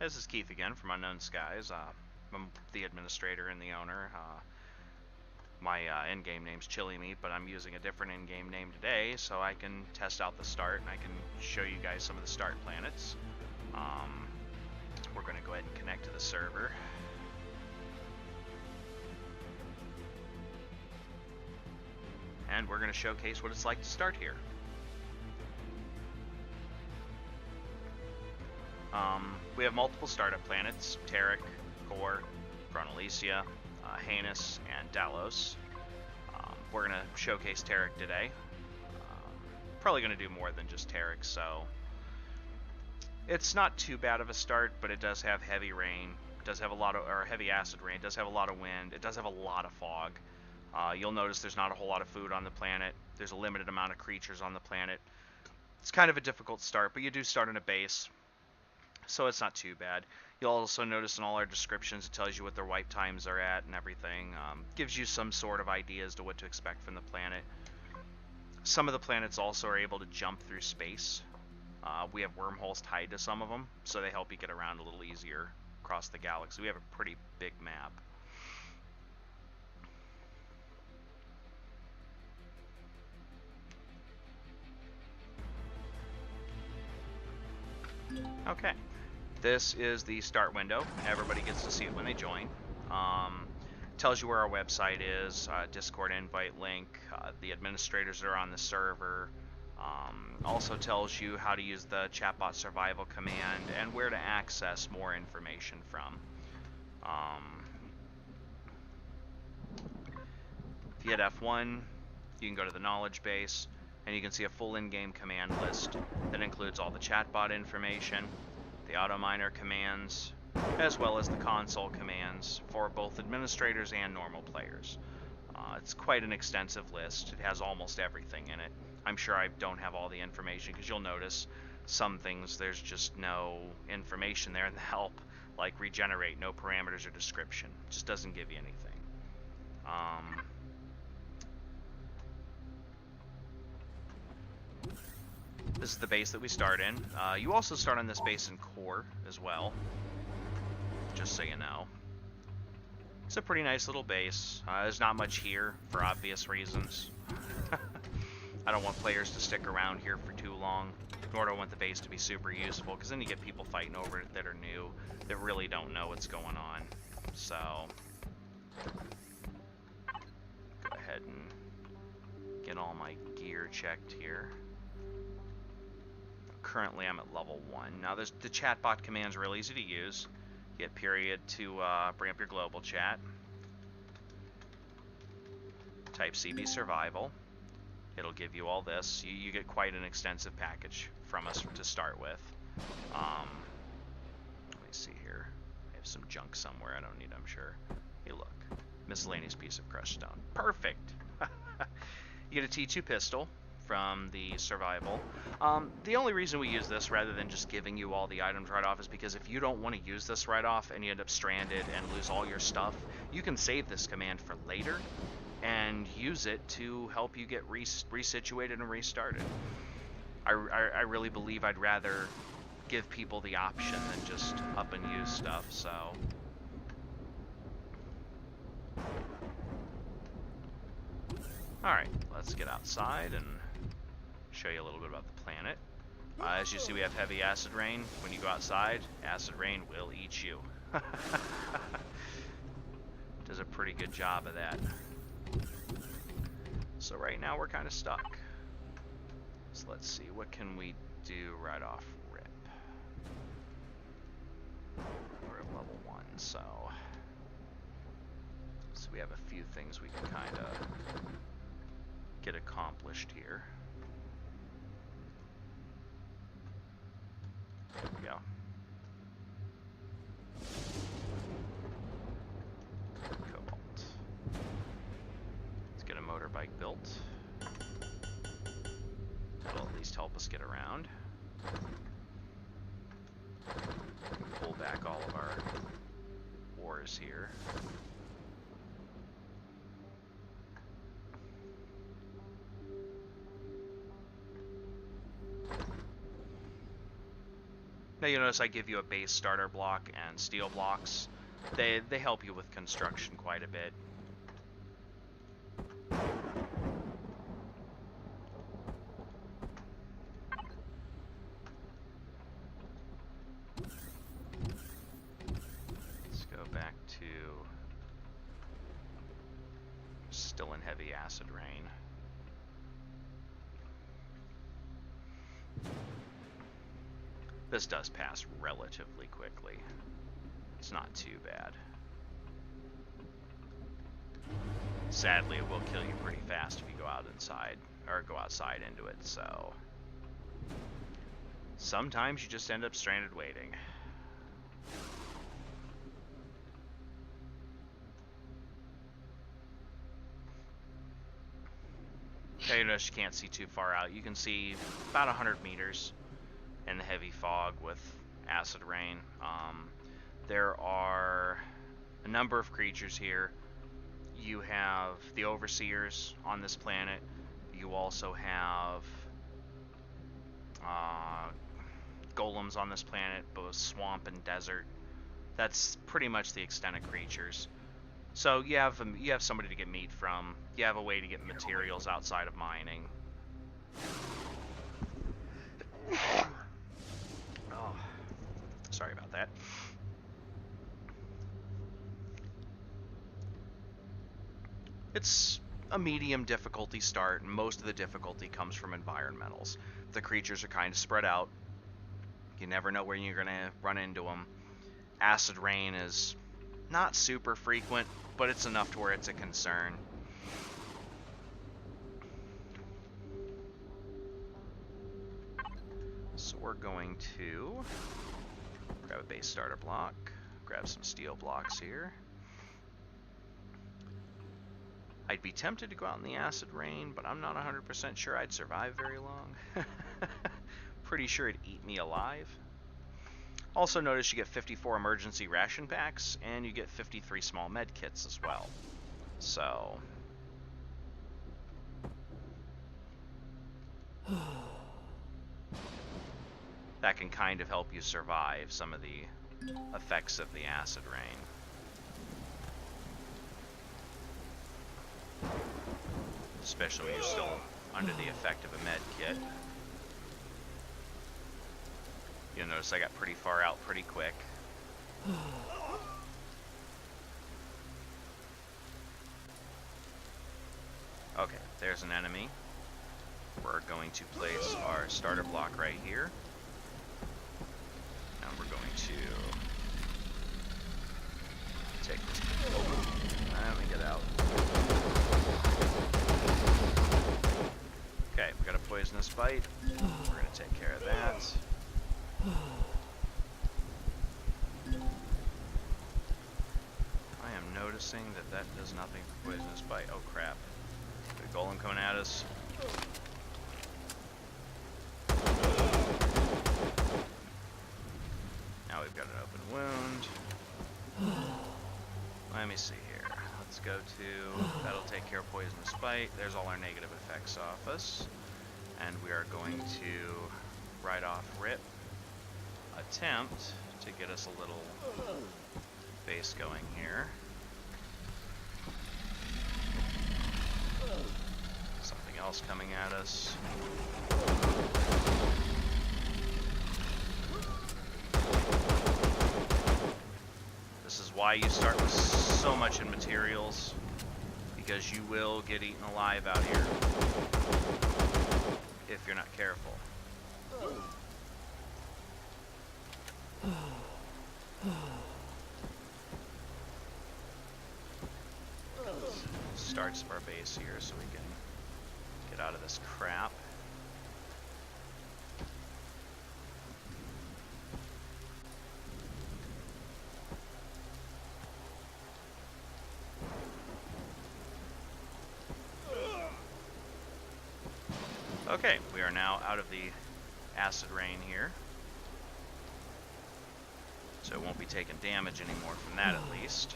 This is Keith again from Unknown Skies. I'm the administrator and the owner. My in-game name's Chili Meat, but I'm using a different in-game name today so I can test out the start and I can show you guys some of the start planets. We're going to go ahead and connect to the server. And we're going to showcase what it's like to start here. We have multiple startup planets: Terek, Core, Chronalicia, Hanus, and Dalos. We're going to showcase Terek today. Probably going to do more than just Terek, so it's not too bad of a start, but it does have heavy rain. It does have a lot of, or heavy acid rain. It does have a lot of wind. It does have a lot of fog. You'll notice there's not a whole lot of food on the planet. There's a limited amount of creatures on the planet. It's kind of a difficult start, but you do start in a base, so it's not too bad. You'll also notice in all our descriptions it tells you what their wipe times are at and everything. Gives you some sort of idea as to what to expect from the planet. Some of the planets also are able to jump through space. We have wormholes tied to some of them, so they help you get around a little easier across the galaxy. We have a pretty big map. Okay. This is the start window. Everybody gets to see it when they join. Tells you where our website is, Discord invite link, the administrators that are on the server. Also tells you how to use the chatbot survival command and where to access more information from. If you hit F1, you can go to the knowledge base, and you can see a full in-game command list that includes all the chatbot information, the auto-miner commands, as well as the console commands for both administrators and normal players. It's quite an extensive list. It has almost everything in it. I'm sure I don't have all the information, because you'll notice some things there's just no information there in the help, like regenerate, no parameters or description. It just doesn't give you anything. This is the base that we start in. You also start on this base in Core as well, just so you know. It's a pretty nice little base. There's not much here for obvious reasons. I don't want players to stick around here for too long, nor do I want the base to be super useful, because then you get people fighting over it that are new, that really don't know what's going on. So, go ahead and get all my gear checked here. Currently I'm at level 1. Now the chatbot command's real easy to use. You hit period to bring up your global chat. Type CB survival. It'll give you all this. You get quite an extensive package from us to start with. Let me see here. I have some junk somewhere I don't need, I'm sure. Hey, look. Miscellaneous piece of crushed stone. Perfect! You get a T2 pistol from the survival. The only reason we use this rather than just giving you all the items right off is because if you don't want to use this right off and you end up stranded and lose all your stuff, you can save this command for later and use it to help you get resituated and restarted. I really believe I'd rather give people the option than just up and use stuff, so. Alright, let's get outside and show you a little bit about the planet. As you see, we have heavy acid rain. When you go outside, acid rain will eat you. Does a pretty good job of that. So right now we're kind of stuck. So let's see, what can we do right off rip? We're at level 1, so we have a few things we can kind of get accomplished here. There we go. Cobalt. Let's get a motorbike built. That'll at least help us get around. Pull back all of our ores here. Now you notice I give you a base starter block and steel blocks. They help you with construction quite a bit. Let's go back to still in heavy acid rain. This does pass relatively quickly. It's not too bad. Sadly, it will kill you pretty fast if you go out inside, or go outside into it, so... Sometimes you just end up stranded waiting. Okay, you notice you can't see too far out. You can see about 100 meters in the heavy fog with acid rain. There are a number of creatures here. You have the overseers on this planet. You also have golems on this planet, both swamp and desert. That's pretty much the extent of creatures. So you have somebody to get meat from. You have a way to get materials outside of mining. Oh, sorry about that. It's a medium difficulty start, and most of the difficulty comes from environmentals. The creatures are kind of spread out. You never know where you're going to run into them. Acid rain is not super frequent, but it's enough to where it's a concern. So we're going to grab a base starter block, grab some steel blocks here. I'd be tempted to go out in the acid rain, but I'm not 100% sure I'd survive very long. Pretty sure it'd eat me alive. Also notice you get 54 emergency ration packs, and you get 53 small med kits as well. So... that can kind of help you survive some of the effects of the acid rain. Especially when you're still under the effect of a med kit. You'll notice I got pretty far out pretty quick. Okay, there's an enemy. We're going to place our starter block right here. And we're going to take this. Oh, let me get out. Okay, we got a poisonous bite. We're going to take care of that. I am noticing that does nothing for poisonous bite. Oh crap. Got a golem coming at us. Now we've got an open wound. Let me see here. Let's go to... that'll take care of poisonous bite. There's all our negative effects off us. And we are going to right off rip attempt to get us a little base going here. Something else coming at us. This is why you start with so much in materials, because you will get eaten alive out here if you're not careful. Start our base here so we can get out of this crap. Okay, we are now out of the acid rain here. So it won't be taking damage anymore from that, at least.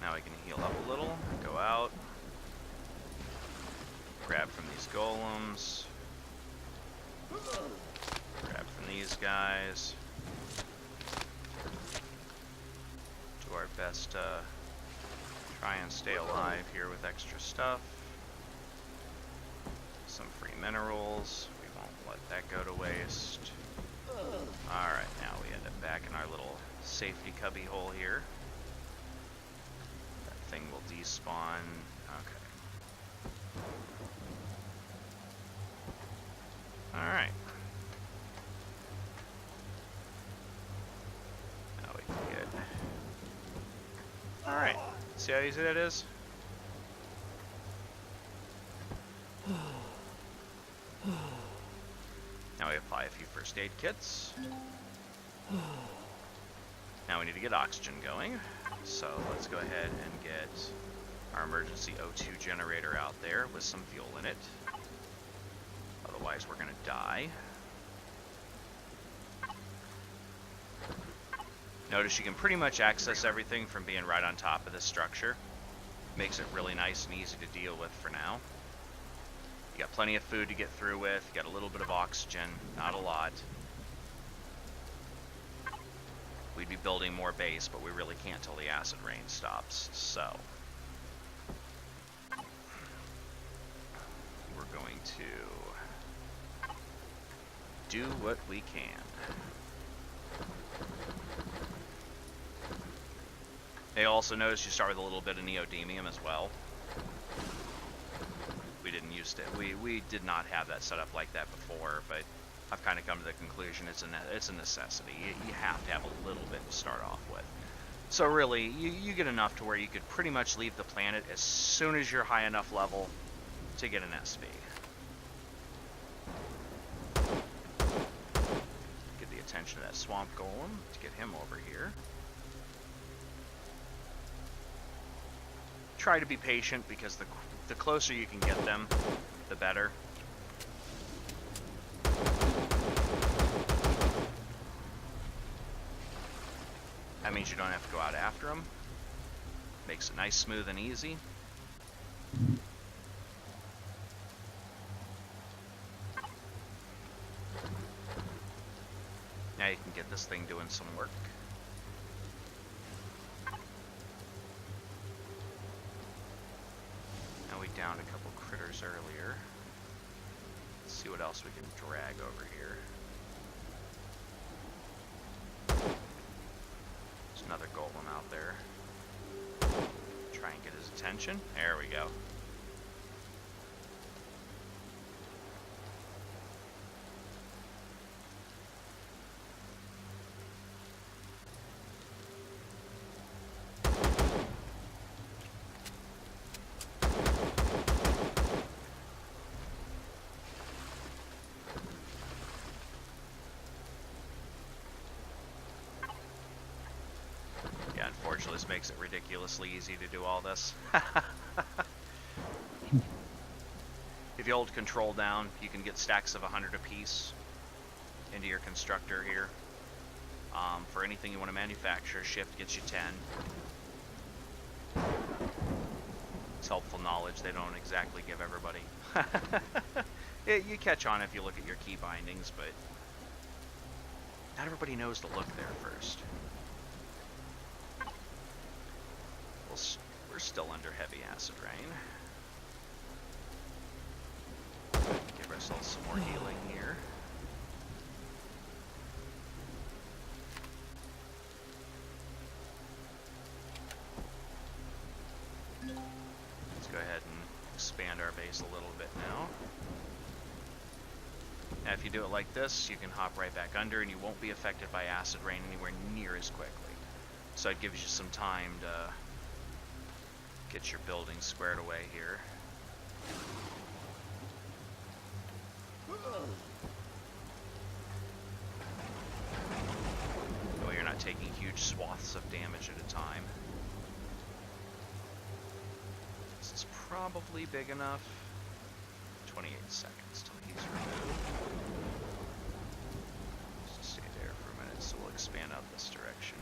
Now we can heal up a little, go out. golems. Grab from these guys. Do our best to try and stay alive here with extra stuff. Some free minerals. We won't let that go to waste. Alright, now we end up back in our little safety cubby hole here. That thing will despawn. Okay. Alright. Now we can get... Alright. See how easy that is? Now we apply a few first aid kits. Now we need to get oxygen going. So let's go ahead and get our emergency O2 generator out there with some fuel in it. Otherwise we're gonna die. Notice you can pretty much access everything from being right on top of this structure. Makes it really nice and easy to deal with for now. You got plenty of food to get through with, you got a little bit of oxygen, not a lot. We'd be building more base, but we really can't till the acid rain stops, so. We're going to do what we can. Hey, also notice you start with a little bit of neodymium as well. We didn't use it. We did not have that set up like that before, but I've kind of come to the conclusion it's a necessity. You have to have a little bit to start off with. So really, you get enough to where you could pretty much leave the planet as soon as you're high enough level to get an SV. Get the attention of that swamp golem to get him over here. Try to be patient because the closer you can get them, the better. That means you don't have to go out after them. Makes it nice, smooth, and easy. Now you can get this thing doing some work. Now we downed a couple critters earlier. Let's see what else we can drag over here. There's another golem out there. Try and get his attention. There we go. Unfortunately, this makes it ridiculously easy to do all this. If you hold control down, you can get stacks of 100 apiece into your constructor here. For anything you want to manufacture, shift gets you 10. It's helpful knowledge they don't exactly give everybody. You catch on if you look at your key bindings, but not everybody knows to look there first. We're still under heavy acid rain. Give ourselves some more healing here. Let's go ahead and expand our base a little bit now. Now if you do it like this, you can hop right back under and you won't be affected by acid rain anywhere near as quickly. So it gives you some time to get your building squared away here. That way you're not taking huge swaths of damage at a time. This is probably big enough. 28 seconds till he's removed. Just stay there for a minute, so we'll expand out this direction.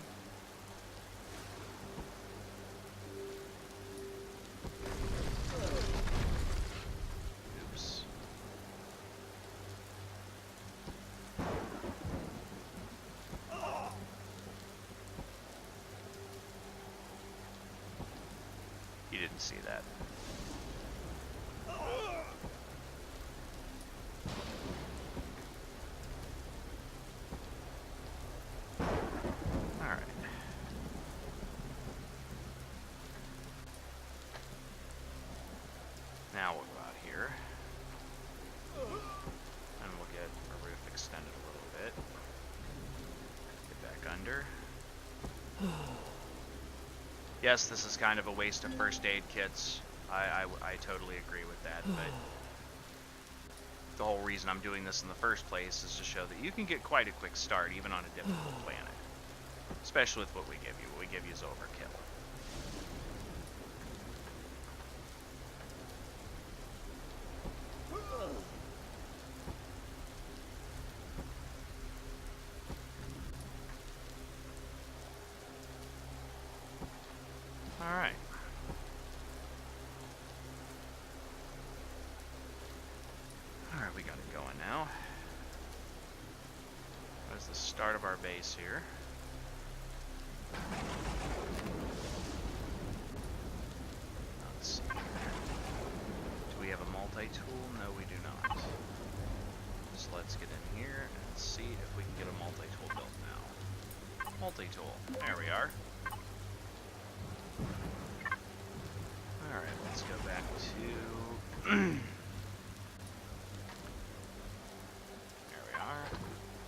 Oops. didn't see that. Alright. Now we'll go out here. And we'll get our roof extended a little bit. Get back under. Yes, this is kind of a waste of first aid kits. I totally agree with that, but the whole reason I'm doing this in the first place is to show that you can get quite a quick start even on a difficult planet. Especially with what we give you. What we give you is overkill. Alright. Alright, we got it going now. That's the start of our base here. Let's see. Do we have a multi-tool? No, we do not. So let's get in here and see if we can get a multi-tool built now. Multi-tool. There we are. Alright, let's go back to... There we are.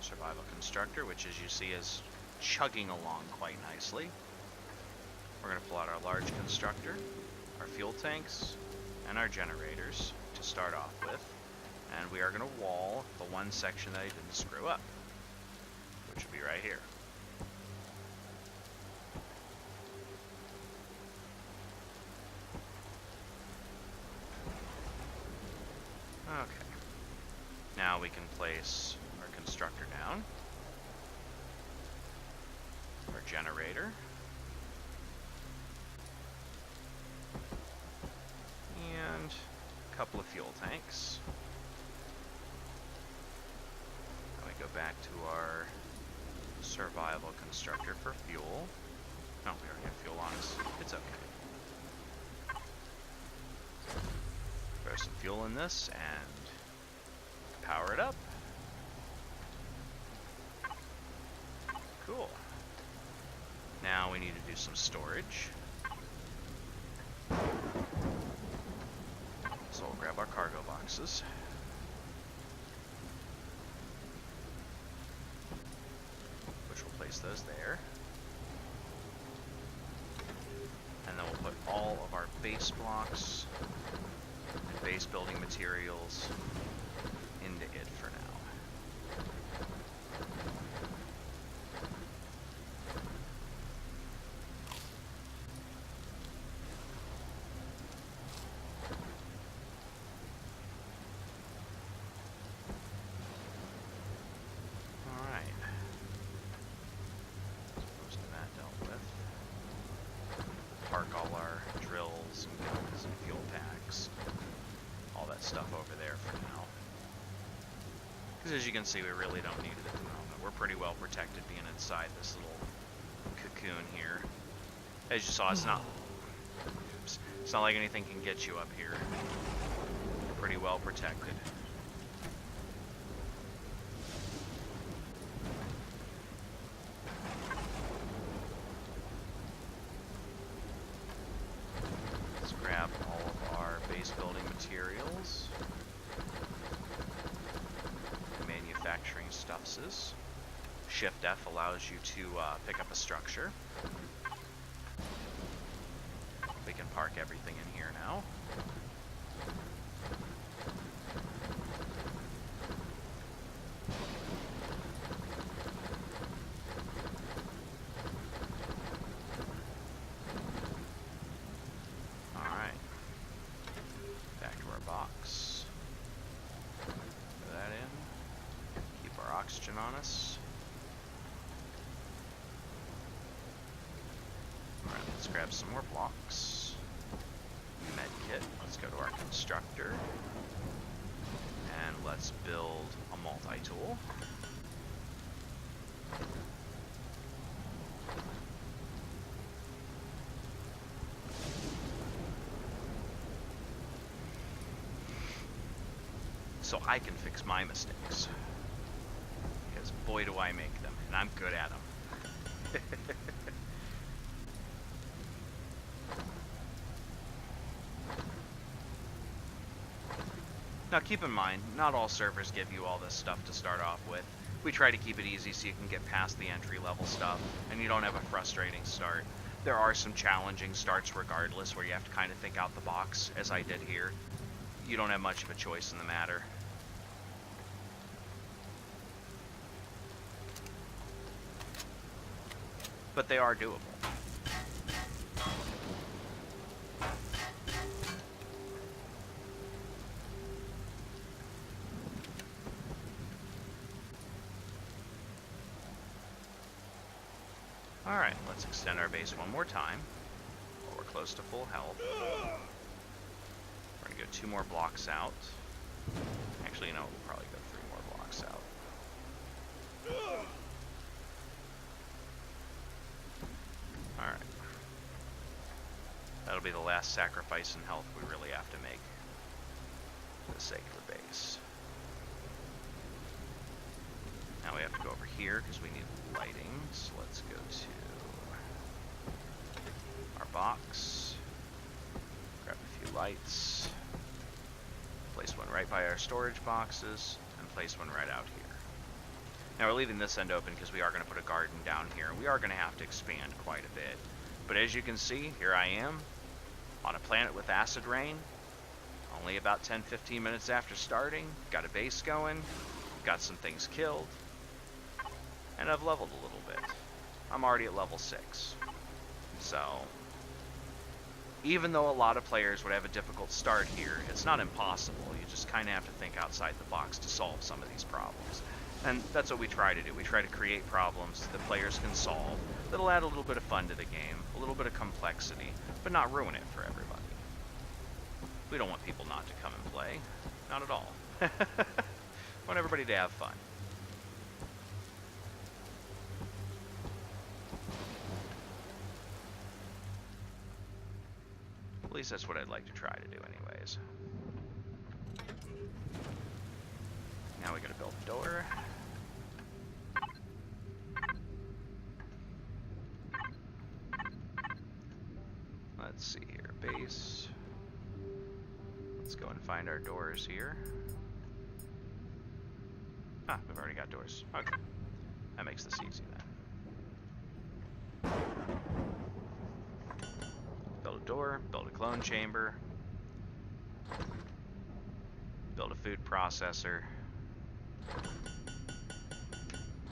Survival Constructor, which as you see is chugging along quite nicely. We're going to pull out our large constructor, our fuel tanks, and our generators to start off with. And we are going to wall the one section that I didn't screw up, which will be right here. Okay. Now we can place our constructor down, our generator, and a couple of fuel tanks. Now we go back to our survival constructor for fuel. No, we already have fuel on us. It's okay. Throw some fuel in this and power it up. Cool. Now we need to do some storage. So we'll grab our cargo boxes. Which we'll place those there. And then we'll put all of our base blocks and base building materials into it for now. Park all our drills and guns and fuel packs, all that stuff over there for now. Because as you can see, we really don't need it at the moment. We're pretty well protected being inside this little cocoon here. As you saw, it's not like anything can get you up here. We're pretty well protected. Materials, manufacturing stuffs. Shift F allows you to pick up a structure. We can park everything in here now. Oxygen on us. Alright, let's grab some more blocks. Medkit. Let's go to our constructor. And let's build a multi-tool. so I can fix my mistakes. Because boy do I make them, and I'm good at them. Now keep in mind, not all servers give you all this stuff to start off with. We try to keep it easy so you can get past the entry level stuff, and you don't have a frustrating start. There are some challenging starts regardless, where you have to kind of think out the box, as I did here. You don't have much of a choice in the matter. But they are doable. Alright, let's extend our base one more time. While we're close to full health. We're gonna go 2 more blocks out. Actually, you know, we'll probably go 3 more blocks out. Alright. That'll be the last sacrifice in health we really have to make for the sake of the base. Now we have to go over here because we need lighting, so let's go to our box, grab a few lights, place one right by our storage boxes, and place one right out here. Now we're leaving this end open because we are going to put a garden down here, and we are going to have to expand quite a bit. But as you can see, here I am, on a planet with acid rain, only about 10-15 minutes after starting, got a base going, got some things killed, and I've leveled a little bit. I'm already at level 6. So, even though a lot of players would have a difficult start here, it's not impossible. You just kind of have to think outside the box to solve some of these problems. And that's what we try to do. We try to create problems that players can solve that'll add a little bit of fun to the game, a little bit of complexity, but not ruin it for everybody. We don't want people not to come and play. Not at all. We want everybody to have fun. At least that's what I'd like to try to do anyways. Now we gotta build a door. Let's see here, base. Let's go and find our doors here. Ah, we've already got doors. Okay. That makes this easy then. Build a door, build a clone chamber, build a food processor.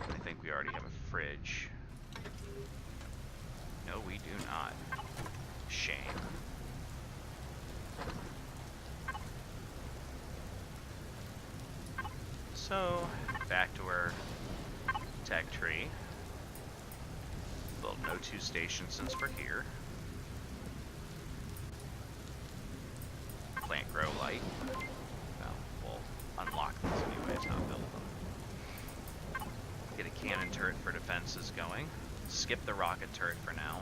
I think we already have a fridge. No, we do not. Shame. So, back to our tech tree. Build no 2 stations since we're here. Plant grow light. Well, we'll unlock these anyways, not build them. Get a cannon turret for defenses going. Skip the rocket turret for now.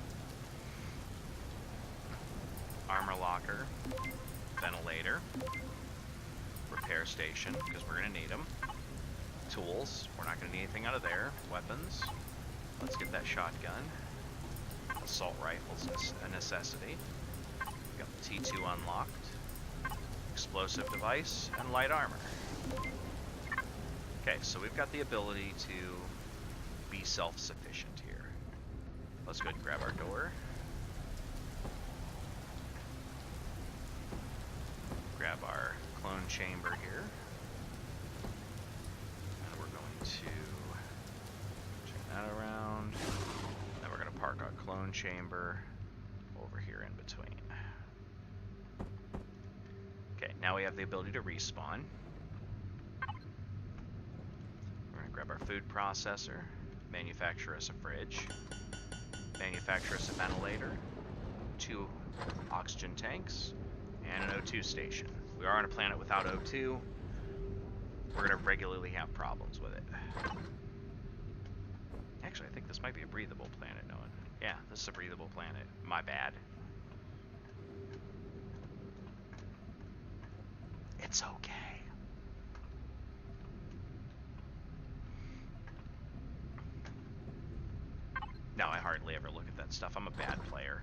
Armor locker. Ventilator. Repair station, because we're going to need them. Tools. We're not going to need anything out of there. Weapons. Let's get that shotgun. Assault rifle's a necessity. Got the T2 unlocked. Explosive device, and light armor. Okay, so we've got the ability to be self-sufficient here. Let's go ahead and grab our door. Grab our clone chamber here. And we're going to turn that around. Then we're going to park our clone chamber over here in between. Okay, now we have the ability to respawn. We're going to grab our food processor, manufacture us a fridge, manufacture us a ventilator, 2 oxygen tanks, and an O2 station. We are on a planet without O2. We're going to regularly have problems with it. Actually, I think this might be a breathable planet, Noah. Yeah, this is a breathable planet. My bad. It's okay. that stuff. I'm a bad player.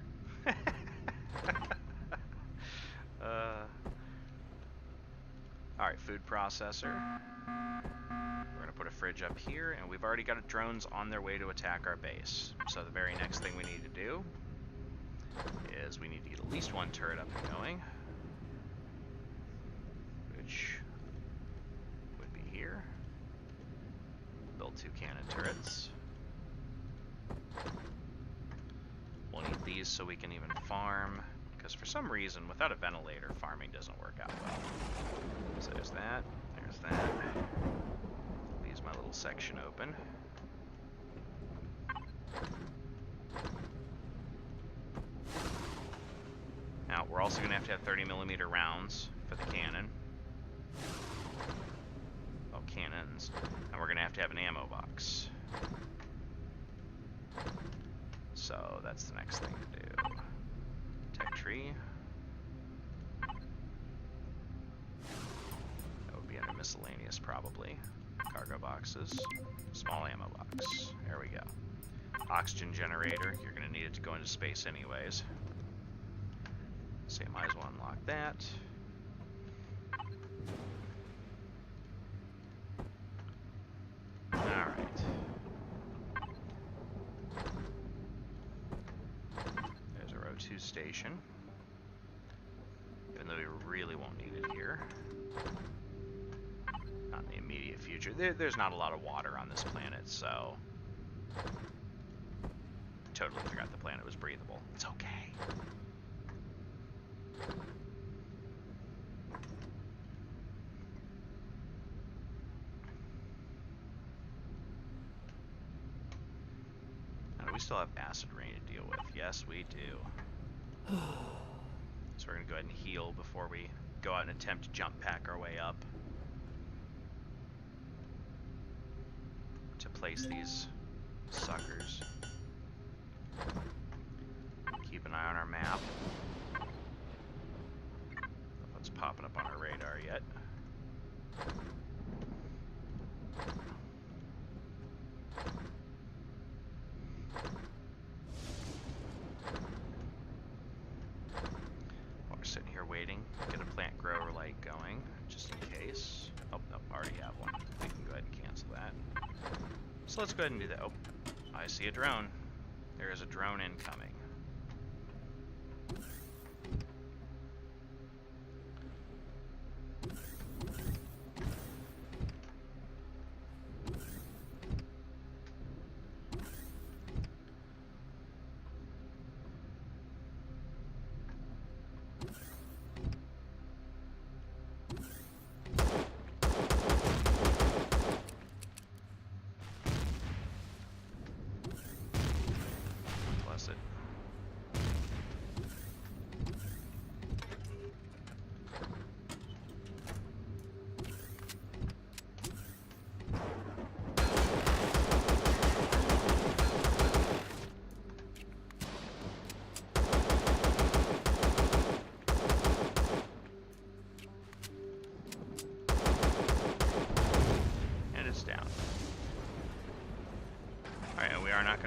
Alright, food processor. We're going to put a fridge up here, and we've already got drones on their way to attack our base. So the very next thing we need to do is we need to get at least one turret up and going, which would be here. Build 2 cannon turrets. We'll need these so we can even farm, because for some reason, without a ventilator, farming doesn't work out well. So there's that, there's that. Leaves my little section open. Now, we're also going to have 30mm rounds for the cannon. Oh, cannons. And we're going to have an ammo box. So that's the next thing to do. Tech tree. That would be under miscellaneous probably. Cargo boxes. Small ammo box. There we go. Oxygen generator. You're going to need it to go into space anyways. So you might as well unlock that. Alright. There's our O2 station. Even though we really won't need it here. Not in the immediate future. There's not a lot of water on this planet, so... Totally forgot the planet was breathable. It's okay. We still have acid rain to deal with. Yes, we do. So we're going to go ahead and heal before we go out and attempt to jump pack our way up. To place these suckers. Keep an eye on our map. What's popping up on our radar yet? Get a plant grower light going, just in case. Oh, no, already have one. We can go ahead and cancel that. So let's go ahead and do that. Oh, I see a drone. There is a drone incoming.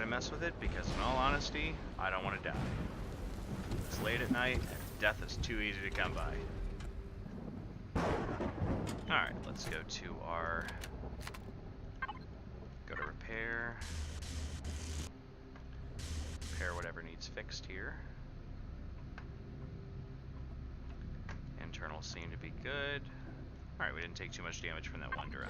Mess with it because in all honesty I don't want to die. It's late at night and death is too easy to come by. Alright, let's go to our repair whatever needs fixed here. Internals seem to be good. Alright, we didn't take too much damage from that one drone.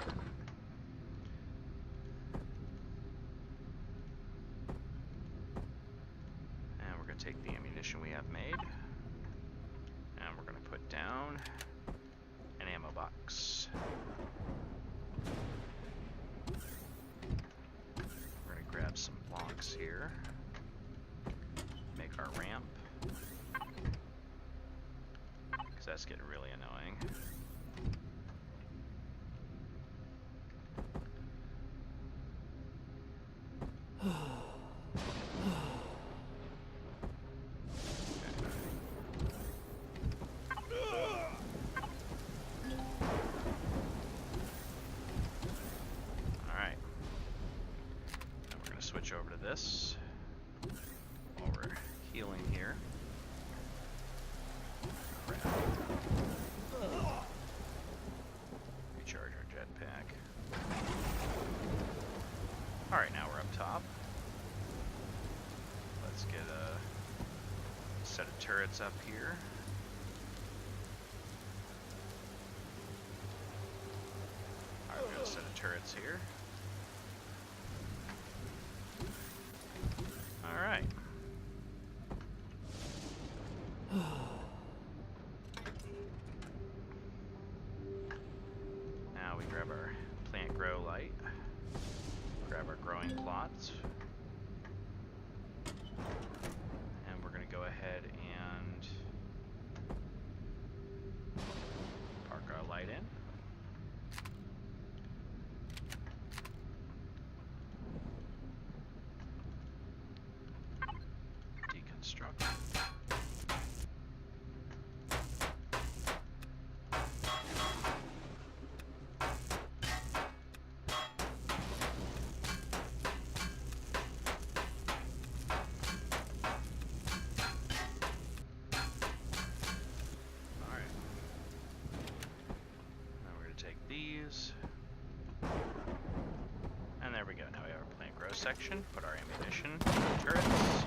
Take the ammunition we have made, and we're going to put down an ammo box. We're going to grab some blocks here, make our ramp, because that's getting really annoying. Over to this. turrets up here. Alright, we got a set of turrets here. Alright. Now we grab our plant grow light. Grab our growing plots. And we're going to go ahead and park our light in. Deconstruct. These, and there we go. Now we have our plant grow section. Put our ammunition in our turrets.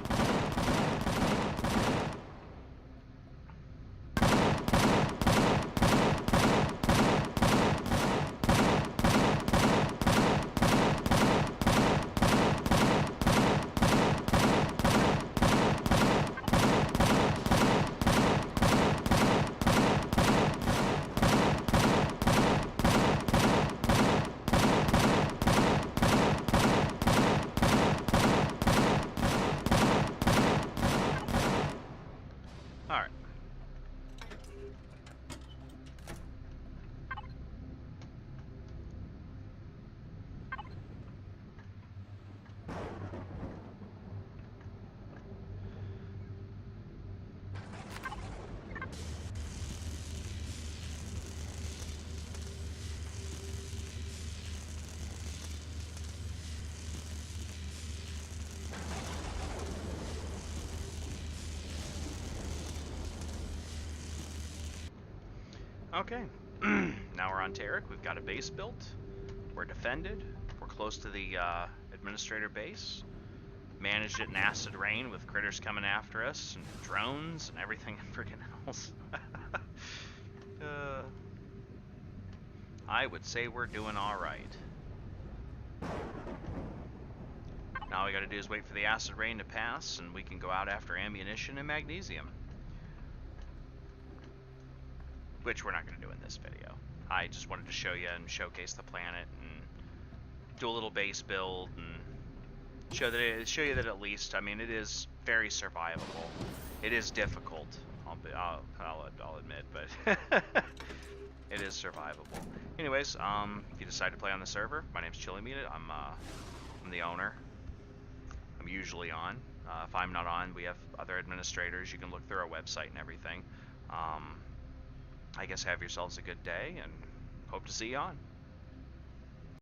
Okay, now we're on Terek. We've got a base built. We're defended. We're close to the administrator base. Managed it in acid rain with critters coming after us and drones and everything freaking else. I would say we're doing all right. Now all we got to do is wait for the acid rain to pass, and we can go out after ammunition and magnesium. Which we're not going to do in this video. I just wanted to show you and showcase the planet and do a little base build and show you that at least, I mean, it is very survivable. It is difficult, I'll admit, but it is survivable. Anyways, if you decide to play on the server, my name's Chili Meat. I'm the owner. I'm usually on. If I'm not on, we have other administrators. You can look through our website and everything. I guess have yourselves a good day, and hope to see you on.